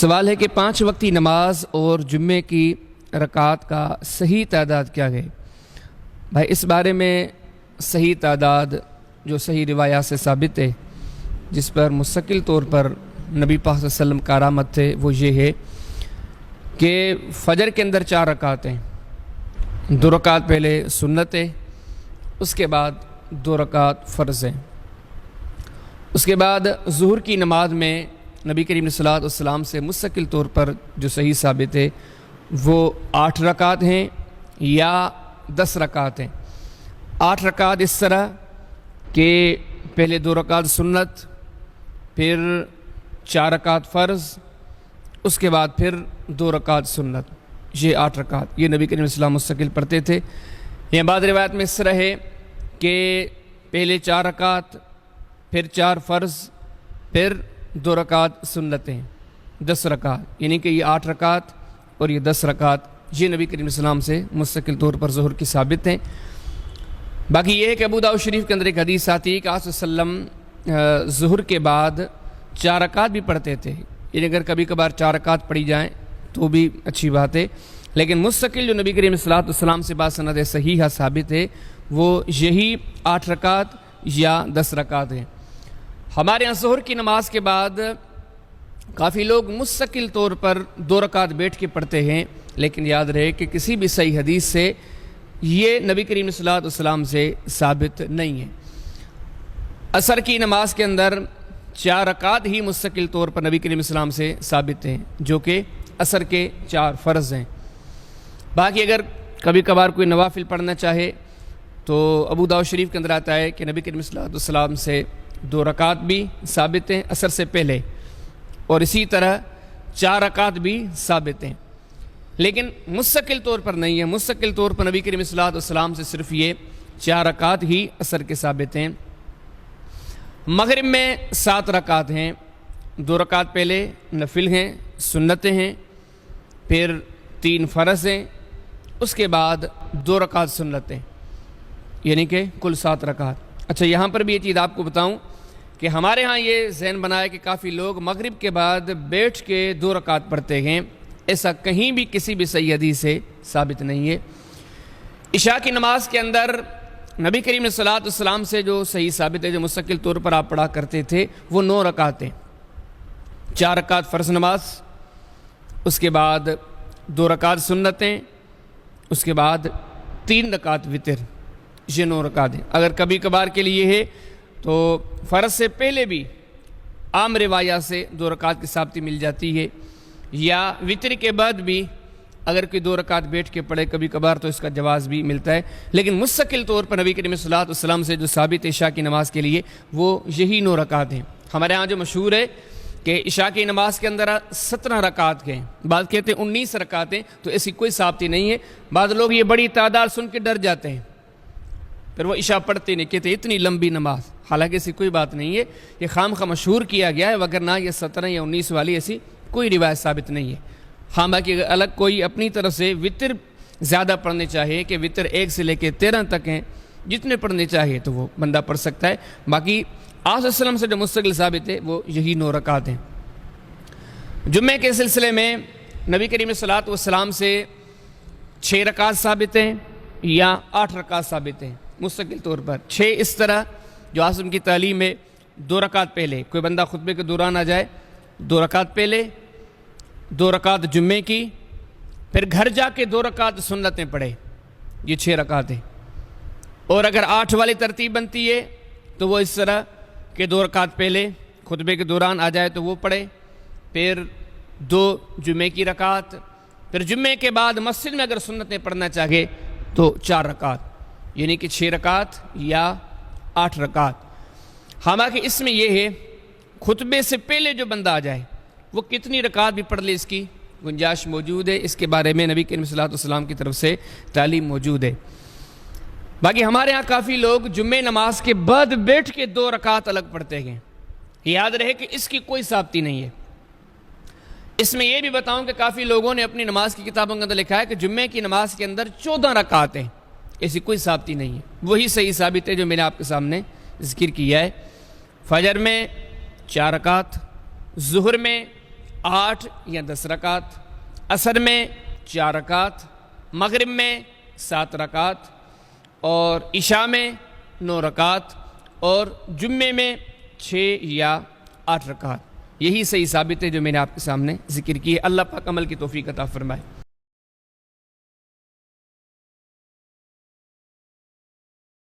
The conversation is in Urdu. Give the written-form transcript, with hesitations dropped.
سوال ہے کہ 5 وقتی نماز اور جمعے کی رکعات کا صحیح تعداد کیا ہے؟ بھائی اس بارے میں صحیح تعداد جو صحیح روایات سے ثابت ہے، جس پر مستقل طور پر نبی پاک صلی اللہ علیہ وسلم کا کارآمد تھے، وہ یہ ہے کہ فجر کے اندر 4 رکعتیں، 2 رکعت پہلے سنت ہے، اس کے بعد 2 رکعت فرض ہیں۔ اس کے بعد ظہر کی نماز میں نبی کریم صلی اللہ علیہ وسلم سے مستقل طور پر جو صحیح ثابت ہے وہ 8 رکعت ہیں یا 10 رکعت ہیں۔ 8 رکعت اس طرح کہ پہلے 2 رکعت سنت، پھر 4 رکعت فرض، اس کے بعد پھر 2 رکعت سنت، یہ 8 رکعت یہ نبی کریم صلی اللہ علیہ وسلم مستقل پڑھتے تھے۔ یہ بعض روایت میں اس طرح ہے کہ پہلے 4 رکعت، پھر 4 فرض، پھر 2 رکعت سنتیں، 10 رکعت، یعنی کہ یہ 8 رکعت اور یہ 10 رکعت یہ نبی کریم صلی اللہ علیہ وسلم سے مستقل طور پر ظہر کی ثابت ہیں۔ باقی یہ ہے کہ ابو داؤد شریف کے اندر ایک حدیث آتی ہے کہ آپ صلی اللہ علیہ وسلم ظہر کے بعد 4 رکعت بھی پڑھتے تھے، یعنی اگر کبھی کبھار 4 رکعت پڑھی جائیں تو بھی اچھی بات ہے، لیکن مستقل جو نبی کریم صلی اللہ علیہ وسلم سے بات سند صحیحہ ثابت ہے وہ یہی 8 رکعت یا 10 رکعت ہیں۔ ہمارے یہاں ظہر کی نماز کے بعد کافی لوگ مستقل طور پر 2 رکعت بیٹھ کے پڑھتے ہیں، لیکن یاد رہے کہ کسی بھی صحیح حدیث سے یہ نبی کریم صلی اللہ علیہ وسلم سے ثابت نہیں ہے۔ عصر کی نماز کے اندر 4 رکعت ہی مستقل طور پر نبی کریم صلی اللہ علیہ وسلم سے ثابت ہیں، جو کہ عصر کے 4 فرض ہیں۔ باقی اگر کبھی کبھار کوئی نوافل پڑھنا چاہے تو ابو داؤد شریف کے اندر آتا ہے کہ نبی کریم صلی اللہ علیہ وسلم سے 2 رکعت بھی ثابت ہیں عصر سے پہلے، اور اسی طرح 4 رکعت بھی ثابت ہیں، لیکن مستقل طور پر نہیں ہے۔ مستقل طور پر نبی کریم صلی اللہ علیہ وسلم سے صرف یہ 4 رکعت ہی عصر کے ثابت ہیں۔ مغرب میں 7 رکعت ہیں، 2 رکعت پہلے نفل ہیں، سنتیں ہیں، پھر 3 فرض ہیں، اس کے بعد 2 رکعت سنتیں، یعنی کہ کل 7 رکعت۔ اچھا یہاں پر بھی یہ چیز آپ کو بتاؤں کہ ہمارے ہاں یہ ذہن بنا ہے کہ کافی لوگ مغرب کے بعد بیٹھ کے 2 رکعت پڑھتے ہیں، ایسا کہیں بھی کسی بھی صحیح حدیث سے ثابت نہیں ہے۔ عشاء کی نماز کے اندر نبی کریم صلی اللہ علیہ وسلم سے جو صحیح ثابت ہے، جو مستقل طور پر آپ پڑھا کرتے تھے، وہ 9 رکعتیں، 4 رکعت فرض نماز، اس کے بعد 2 رکعت سنتیں، اس کے بعد 3 رکعت وتر، یہ 9 رکعت ہیں۔ اگر کبھی کبھار کے لیے ہے تو فرض سے پہلے بھی عام روایات سے 2 رکعت کی ثابتی مل جاتی ہے، یا وتر کے بعد بھی اگر کوئی 2 رکعت بیٹھ کے پڑھے کبھی کبھار تو اس کا جواز بھی ملتا ہے، لیکن مستقل طور پر نبی کریم صلی اللہ علیہ وسلم سے جو ثابت عشاء کی نماز کے لیے وہ یہی 9 رکعت ہیں۔ ہمارے ہاں جو مشہور ہے کہ عشاء کی نماز کے اندر 17 رکعت کے ہیں، بعض کہتے ہیں 19 رکعتیں، تو ایسی کوئی ثابتی نہیں ہے۔ بعض لوگ یہ بڑی تعداد سن کے ڈر جاتے ہیں، پھر وہ عشاء پڑھتے نہیں، کہتے اتنی لمبی نماز، حالانکہ ایسی کوئی بات نہیں ہے، یہ خام خواہ مشہور کیا گیا ہے، وگرنہ یہ 17 یا 19 والی ایسی کوئی روایت ثابت نہیں ہے۔ ہاں باقی اگر الگ کوئی اپنی طرف سے وتر زیادہ پڑھنے چاہے کہ وتر 1 سے لے کے 13 تک ہیں، جتنے پڑھنے چاہے تو وہ بندہ پڑھ سکتا ہے۔ باقی آپ صلی اللہ علیہ وسلم سے جو مستقل ثابت ہے وہ یہی 9 رکعت ہیں۔ جمعے کے سلسلے میں نبی کریم صلی اللہ علیہ وسلم سے 6 رکعت ثابت ہیں یا 8 رکعت ثابت ہیں مستقل طور پر۔ 6 اس طرح جو آسم کی تعلیم ہے، 2 رکعت پہلے، کوئی بندہ خطبے کے دوران آ جائے، 2 رکعت پہلے، 2 رکعت جمعے کی، پھر گھر جا کے 2 رکعت سنتیں پڑھے، یہ 6 رکعت ہیں۔ اور اگر 8 والی ترتیب بنتی ہے تو وہ اس طرح کہ 2 رکعت پہلے خطبے کے دوران آ جائے تو وہ پڑھے، پھر 2 جمعے کی رکعت، پھر جمعے کے بعد مسجد میں اگر سنتیں پڑھنا چاہے تو 4 رکعت، یعنی کہ 6 رکعت یا 8 رکعت۔ حالانکہ اس میں یہ ہے خطبے سے پہلے جو بندہ آ جائے وہ کتنی رکعت بھی پڑھ لے، اس کی گنجائش موجود ہے، اس کے بارے میں نبی کریم صلی اللہ علیہ وسلم کی طرف سے تعلیم موجود ہے۔ باقی ہمارے ہاں کافی لوگ جمعہ نماز کے بعد بیٹھ کے 2 رکعت الگ پڑھتے ہیں، یاد رہے کہ اس کی کوئی ثابتی نہیں ہے۔ اس میں یہ بھی بتاؤں کہ کافی لوگوں نے اپنی نماز کی کتابوں کے اندر لکھا ہے کہ جمعے کی نماز کے اندر 14 رکعت ہیں، ایسی کوئی ثابتی نہیں ہے۔ وہی صحیح ثابت ہے جو میں نے آپ کے سامنے ذکر کیا ہے۔ فجر میں 4 رکعت، ظہر میں 8 یا 10 رکعت، عصر میں 4 رکعت، مغرب میں 7 رکعت اور عشاء میں 9 رکعت اور جمعے میں 6 یا 8 رکعت۔ یہی صحیح ثابت ہے جو میں نے آپ کے سامنے ذکر کی ہے۔ اللہ پاک عمل کی توفیق عطا فرمائے۔